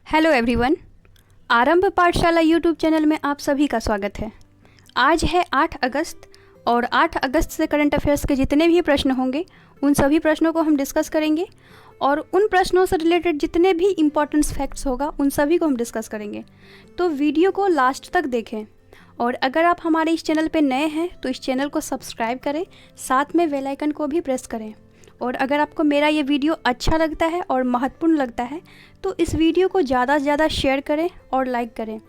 Hello everyone. आरंभ पाठशाला YouTube channel में आप सभी का स्वागत है। आज है 8 अगस्त और 8 अगस्त से करंट अफेयर्स के जितने भी प्रश्न होंगे उन सभी प्रश्नों को हम डिस्कस करेंगे और उन प्रश्नों से रिलेटेड जितने भी इम्पोर्टेंट फैक्ट्स होगा उन सभी को हम डिस्कस करेंगे। तो वीडियो को लास्ट तक देखें और अगर आप हमारे इस चैनल पर नए हैं तो इस चैनल को सब्सक्राइब करें, साथ में बेल आइकन को भी प्रेस करें। और अगर आपको मेरा ये वीडियो अच्छा लगता है और महत्वपूर्ण लगता है तो इस वीडियो को ज़्यादा से ज़्यादा शेयर करें और लाइक करें।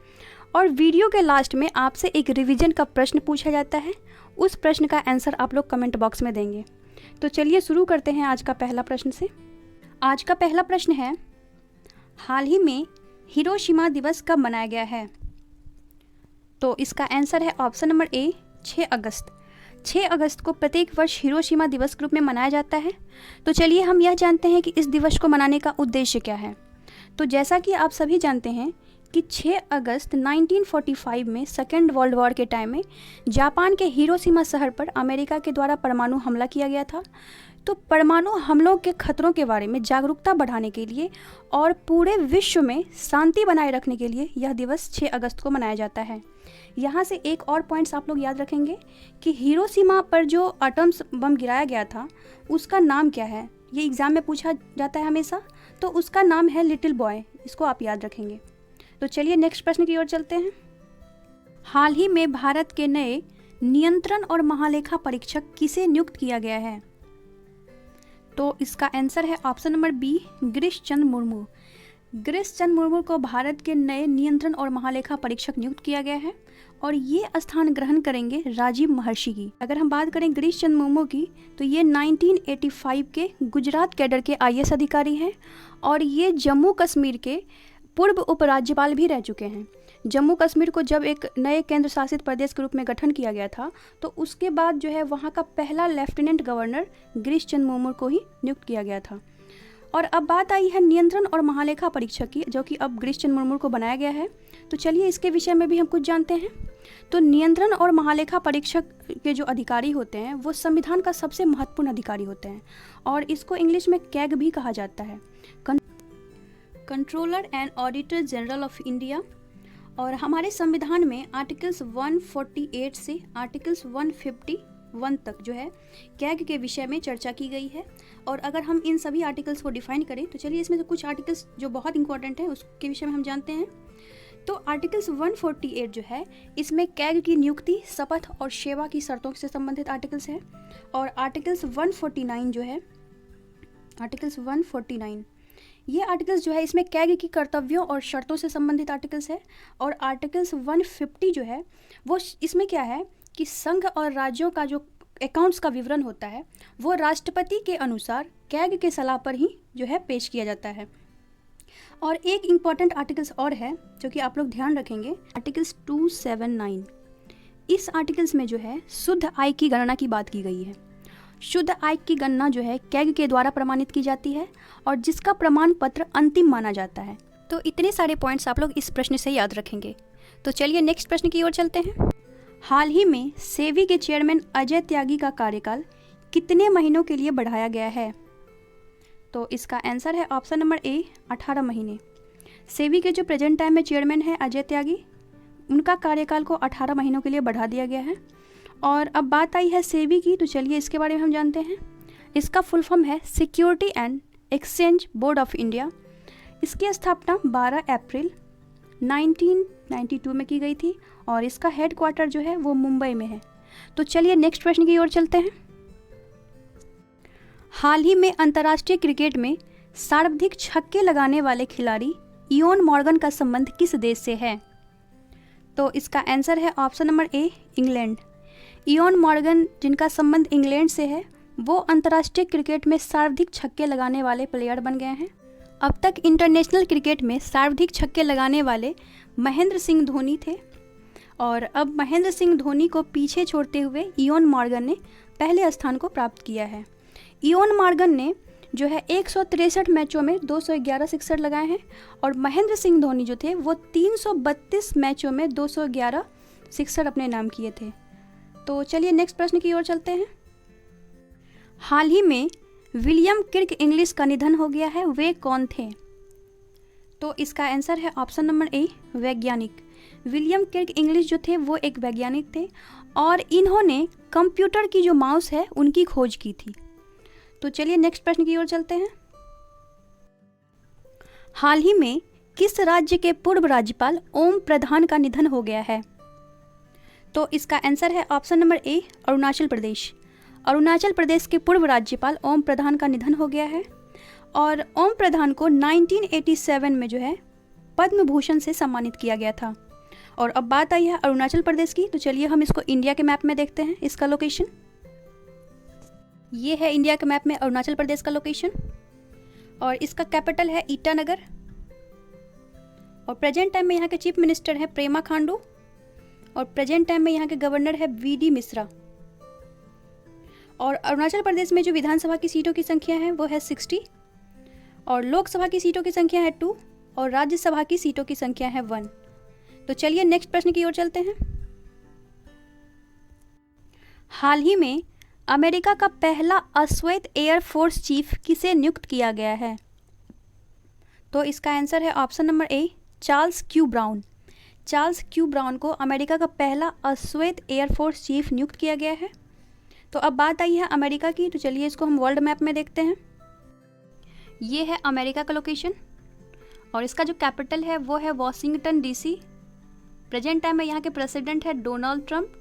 और वीडियो के लास्ट में आपसे एक रिवीजन का प्रश्न पूछा जाता है, उस प्रश्न का आंसर आप लोग कमेंट बॉक्स में देंगे। तो चलिए शुरू करते हैं आज का पहला प्रश्न से। आज का पहला प्रश्न है, हाल ही में हिरोशिमा दिवस कब मनाया गया है? तो इसका आंसर है ऑप्शन नंबर ए 6 अगस्त। 6 अगस्त को प्रत्येक वर्ष हिरोशिमा दिवस के रूप में मनाया जाता है। तो चलिए हम यह जानते हैं कि इस दिवस को मनाने का उद्देश्य क्या है। तो जैसा कि आप सभी जानते हैं कि 6 अगस्त 1945 में सेकेंड वर्ल्ड वॉर के टाइम में जापान के हिरोशिमा शहर पर अमेरिका के द्वारा परमाणु हमला किया गया था। तो परमाणु हमलों के खतरों के बारे में जागरूकता बढ़ाने के लिए और पूरे विश्व में शांति बनाए रखने के लिए यह दिवस 6 अगस्त को मनाया जाता है। यहाँ से एक और पॉइंट्स आप लोग याद रखेंगे कि हिरोशिमा पर जो एटम्स बम गिराया गया था उसका नाम क्या है, ये एग्ज़ाम में पूछा जाता है हमेशा। तो उसका नाम है लिटिल बॉय, इसको आप याद रखेंगे। तो चलिए नेक्स्ट प्रश्न की ओर चलते हैं। हाल ही में भारत के नए नियंत्रण और महालेखा परीक्षक किसे नियुक्त किया गया है? तो इसका आंसर है option number B Girish Chandra Murmu. Girish Chandra Murmu को भारत के नए नियंत्रण और महालेखा परीक्षक नियुक्त किया गया है और ये स्थान ग्रहण करेंगे राजीव महर्षि की। अगर हम बात करें गिरीश चंद्र मुर्मू की तो ये 1985 के गुजरात कैडर के आईएएस अधिकारी हैं और ये जम्मू कश्मीर के पूर्व उपराज्यपाल भी रह चुके हैं। जम्मू कश्मीर को जब एक नए केंद्र शासित प्रदेश के रूप में गठन किया गया था तो उसके बाद जो है वहाँ का पहला लेफ्टिनेंट गवर्नर गिरीश चंद्र मुर्मू को ही नियुक्त किया गया था। और अब बात आई है नियंत्रण और महालेखा परीक्षक की, जो कि अब गिरीश चंद्र मुर्मू को बनाया गया है। तो चलिए इसके विषय में भी हम कुछ जानते हैं। तो नियंत्रण और महालेखा परीक्षक के जो अधिकारी होते हैं वो संविधान का सबसे महत्वपूर्ण अधिकारी होते हैं और इसको इंग्लिश में कैग भी कहा जाता है, controller and auditor general of India. और हमारे संविधान में आर्टिकल्स 148 से आर्टिकल्स 151 तक जो है कैग के विषय में चर्चा की गई है। और अगर हम इन सभी आर्टिकल्स को डिफाइन करें तो चलिए इसमें से कुछ आर्टिकल्स जो बहुत इंपॉर्टेंट है उसके विषय में हम जानते हैं। तो आर्टिकल्स 148 जो है इसमें कैग की नियुक्ति, शपथ और सेवा की शर्तों से संबंधित आर्टिकल्स है। और आर्टिकल्स 149 जो है, आर्टिकल्स 149 ये आर्टिकल्स जो है इसमें कैग की कर्तव्यों और शर्तों से संबंधित आर्टिकल्स है। और आर्टिकल्स 150 जो है वो इसमें क्या है कि संघ और राज्यों का जो अकाउंट्स का विवरण होता है वो राष्ट्रपति के अनुसार कैग के सलाह पर ही जो है पेश किया जाता है। और एक इम्पॉर्टेंट आर्टिकल्स और है जो कि आप लोग ध्यान रखेंगे, आर्टिकल्स 279। इस आर्टिकल्स में जो है शुद्ध आय की गणना की बात की गई है। शुद्ध आय की गणना जो है कैग के द्वारा प्रमाणित की जाती है और जिसका प्रमाण पत्र अंतिम माना जाता है। तो इतने सारे पॉइंट्स आप लोग इस प्रश्न से याद रखेंगे। तो चलिए नेक्स्ट प्रश्न की ओर चलते हैं। हाल ही में सेबी के चेयरमैन अजय त्यागी का कार्यकाल कितने महीनों के लिए बढ़ाया गया है? तो इसका आंसर है ऑप्शन नंबर ए 18 महीने। सेबी के जो प्रेजेंट टाइम में चेयरमैन है अजय त्यागी, उनका कार्यकाल को 18 महीनों के लिए बढ़ा दिया गया है। और अब बात आई है सेबी की, तो चलिए इसके बारे में हम जानते हैं। इसका फुल फॉर्म है security and exchange board of India. इसकी स्थापना 12 अप्रैल 1992 में की गई थी और इसका हेडक्वार्टर जो है वो मुंबई में है। तो चलिए नेक्स्ट प्रश्न की ओर चलते हैं। हाल ही में अंतर्राष्ट्रीय क्रिकेट में सर्वाधिक छक्के लगाने वाले खिलाड़ी इयोन मॉर्गन का संबंध किस देश से है? तो इसका आंसर है option number A England. Eoin Morgan जिनका संबंध इंग्लैंड से है वो अंतर्राष्ट्रीय क्रिकेट में सर्वाधिक छक्के लगाने वाले प्लेयर बन गए हैं। अब तक इंटरनेशनल क्रिकेट में सर्वाधिक छक्के लगाने वाले महेंद्र सिंह धोनी थे और अब महेंद्र सिंह धोनी को पीछे छोड़ते हुए इयोन मॉर्गन ने पहले स्थान को प्राप्त किया है। इयोन मॉर्गन ने जो है 163 मैचों में 211 सिक्सर लगाए हैं और महेंद्र सिंह धोनी जो थे वो 332 मैचों में 211 सिक्सर अपने नाम किए थे। तो चलिए नेक्स्ट प्रश्न की ओर चलते हैं। हाल ही में विलियम किर्क इंग्लिश का निधन हो गया है, वे कौन थे? तो इसका आंसर है ऑप्शन नंबर ए, वैज्ञानिक। विलियम किर्क इंग्लिश जो थे वो एक वैज्ञानिक थे और इन्होंने कंप्यूटर की जो माउस है उनकी खोज की थी। तो चलिए नेक्स्ट प्रश्न की ओर चलते हैं। हाल ही में किस राज्य के पूर्व राज्यपाल ओम प्रधान का निधन हो गया है? तो इसका आंसर है option number A, Arunachal Pradesh. Arunachal Pradesh के पूर्व राज्यपाल ओम प्रधान का निधन हो गया है और ओम प्रधान को 1987 में जो है पद्म भूषण से सम्मानित किया गया था। और अब बात आई है अरुणाचल प्रदेश की, तो चलिए हम इसको इंडिया के मैप में देखते हैं इसका लोकेशन। ये है इंडिया के मैप में अरुणाचल प्रदेश का लोकेशन और इसका कैपिटल है ईटानगर। और प्रेजेंट टाइम में यहाँ के चीफ मिनिस्टर है प्रेमा खांडू और प्रेजेंट टाइम में यहाँ के गवर्नर है वीडी मिश्रा। और अरुणाचल प्रदेश में जो विधानसभा की सीटों की संख्या है वो है 60 और लोकसभा की सीटों की संख्या है 2 और राज्यसभा की सीटों की संख्या है 1। तो चलिए नेक्स्ट प्रश्न की ओर चलते हैं। हाल ही में अमेरिका का पहला अश्वेत एयरफोर्स चीफ किसे नियुक्त किया गया है? तो इसका आंसर है option number A, Charles Q brown. Charles Q brown को अमेरिका का पहला अश्वेत एयरफोर्स चीफ नियुक्त किया गया है। तो अब बात आई है अमेरिका की, तो चलिए इसको हम वर्ल्ड मैप में देखते हैं। ये है अमेरिका का लोकेशन और इसका जो कैपिटल है वो है वॉशिंगटन डीसी। प्रेजेंट टाइम में यहाँ के प्रेसिडेंट है डोनाल्ड ट्रंप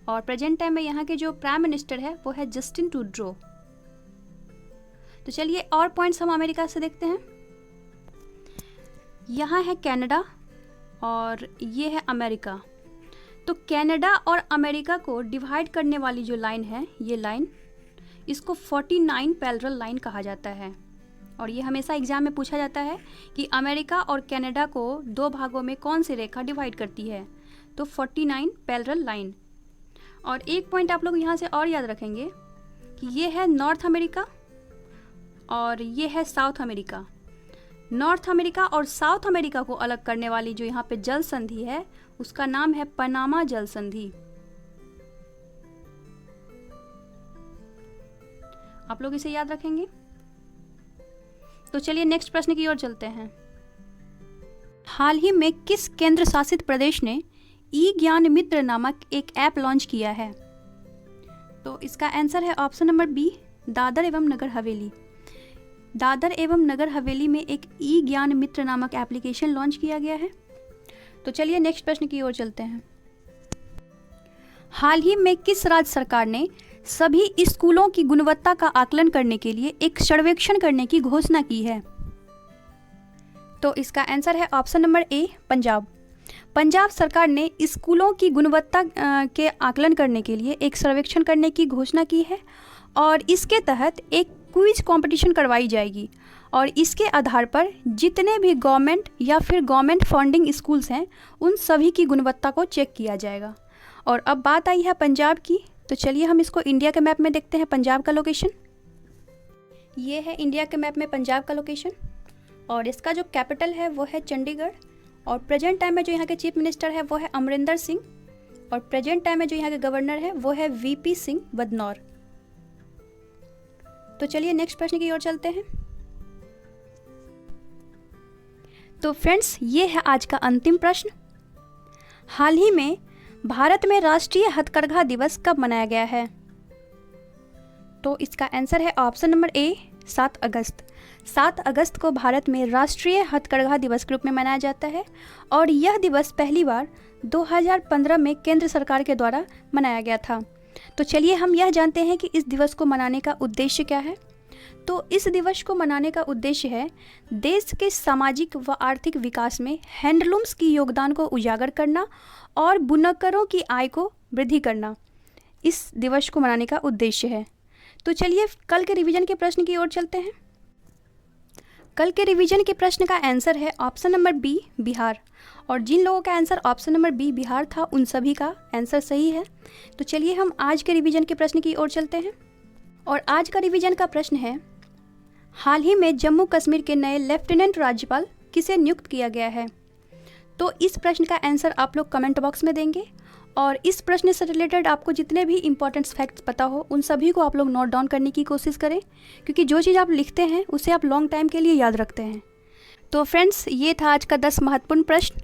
और प्रेजेंट टाइम में यहाँ के जो प्राइम मिनिस्टर है वो है जस्टिन ट्रूडो। तो चलिए और पॉइंट्स हम अमेरिका से देखते हैं। यहाँ है कनाडा और ये है अमेरिका। तो कनाडा और अमेरिका को डिवाइड करने वाली जो लाइन है, ये लाइन, इसको 49 पैरेलल लाइन कहा जाता है। और ये हमेशा एग्जाम में पूछा जाता है कि अमेरिका और कनाडा को दो भागों में कौन सी रेखा डिवाइड करती है? तो 49 पैरेलल लाइन। और एक पॉइंट आप लोग यहाँ से और याद रखेंगे कि ये है नॉर्थ अमेरिका और ये है साउथ अमेरिका। नॉर्थ अमेरिका और साउथ अमेरिका को अलग करने वाली जो यहाँ पे जल संधि है उसका नाम है पनामा जल संधि। आप लोग इसे याद रखेंगे। तो चलिए नेक्स्ट प्रश्न की ओर चलते हैं। हाल ही में किस केंद्र शासित प्रदेश ने ई ज्ञान मित्र नामक एक ऐप लॉन्च किया है? तो इसका आंसर है ऑप्शन नंबर बी, दादर एवं नगर हवेली। दादर एवं नगर हवेली में एक ई ज्ञान मित्र नामक एप्लीकेशन लॉन्च किया गया है। तो चलिए नेक्स्ट प्रश्न की ओर चलते हैं। हाल ही में किस राज्य सरकार ने सभी स्कूलों की गुणवत्ता का आकलन करने के लिए एक सर्वेक्षण करने की घोषणा की है? तो इसका आंसर है option number A, Punjab. Punjab सरकार ने स्कूलों की गुणवत्ता के आकलन करने के लिए एक सर्वेक्षण करने की घोषणा की है और इसके तहत एक क्विज कंपटीशन करवाई जाएगी और इसके आधार पर जितने भी गवर्नमेंट या फिर गवर्नमेंट फंडिंग स्कूल्स हैं उन सभी की गुणवत्ता को चेक किया जाएगा। और अब बात आई है पंजाब की, तो चलिए हम इसको इंडिया के मैप में देखते हैं पंजाब का लोकेशन। ये है इंडिया के मैप में पंजाब का लोकेशन और इसका जो कैपिटल है वो है चंडीगढ़ और प्रेजेंट टाइम में जो यहाँ के चीफ मिनिस्टर है वो है अमरिंदर सिंह और प्रेजेंट टाइम में जो यहाँ के गवर्नर है वो है वीपी सिंह बदनौर। तो चलिए नेक्स्ट प्रश्न की ओर चलते हैं। तो फ्रेंड्स, ये है आज का अंतिम प्रश्न। हाल ही में भारत में राष्ट्रीय हथकरघा दिवस कब मनाया गया है? तो इसका आंसर है ऑप्शन नंबर ए, 7 अगस्त। 7 अगस्त को भारत में राष्ट्रीय हथकरघा दिवस के रूप में मनाया जाता है और यह दिवस पहली बार 2015 में केंद्र सरकार के द्वारा मनाया गया था। तो चलिए हम यह जानते हैं कि इस दिवस को मनाने का उद्देश्य क्या है। तो इस दिवस को मनाने का उद्देश्य है देश के सामाजिक व आर्थिक विकास में हैंडलूम्स की योगदान को उजागर करना और बुनकरों की आय को वृद्धि करना इस दिवस को मनाने का उद्देश्य है। तो चलिए कल के रिवीजन के प्रश्न की ओर चलते हैं। कल के रिवीजन के प्रश्न का आंसर है ऑप्शन नंबर बी, बिहार। और जिन लोगों का answer option number B Bihar था उन सभी का आंसर सही है। तो चलिए हम आज के रिवीजन के प्रश्न की ओर चलते हैं और आज का रिवीजन का प्रश्न है, हाल ही में जम्मू कश्मीर के नए लेफ्टिनेंट राज्यपाल किसे नियुक्त किया गया है? तो इस प्रश्न का आंसर आप लोग कमेंट बॉक्स में देंगे और इस प्रश्न से रिलेटेड आपको जितने भी इंपॉर्टेंट फैक्ट्स पता हो उन सभी को आप लोग नोट डाउन करने की कोशिश करें, क्योंकि जो चीज़ आप लिखते हैं उसे आप लॉन्ग टाइम के लिए याद रखते हैं। तो फ्रेंड्स, ये था आज का 10 महत्वपूर्ण प्रश्न।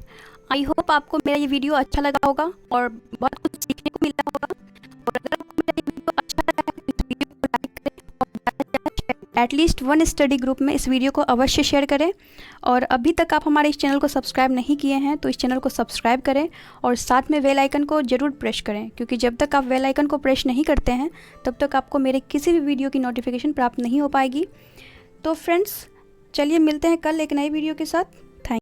आई होप आपको मेरा ये वीडियो अच्छा लगा होगा और बहुत कुछ सीखने को मिला होगा। और अगर आपको मेरा ये वीडियो अच्छा लगा है तो इस वीडियो को लाइक करें और ज़्यादा से ज़्यादा एटलीस्ट वन स्टडी ग्रुप में इस वीडियो को अवश्य शेयर करें। और अभी तक आप हमारे इस चैनल को सब्सक्राइब नहीं किए हैं तो इस चैनल को सब्सक्राइब करें और साथ में बेल आइकन को ज़रूर प्रेस करें, क्योंकि जब तक आप बेल आइकन को प्रेस नहीं करते हैं तब तक आपको मेरे किसी भी वीडियो की नोटिफिकेशन प्राप्त नहीं हो पाएगी। तो फ्रेंड्स, चलिए मिलते हैं कल एक नई वीडियो के साथ।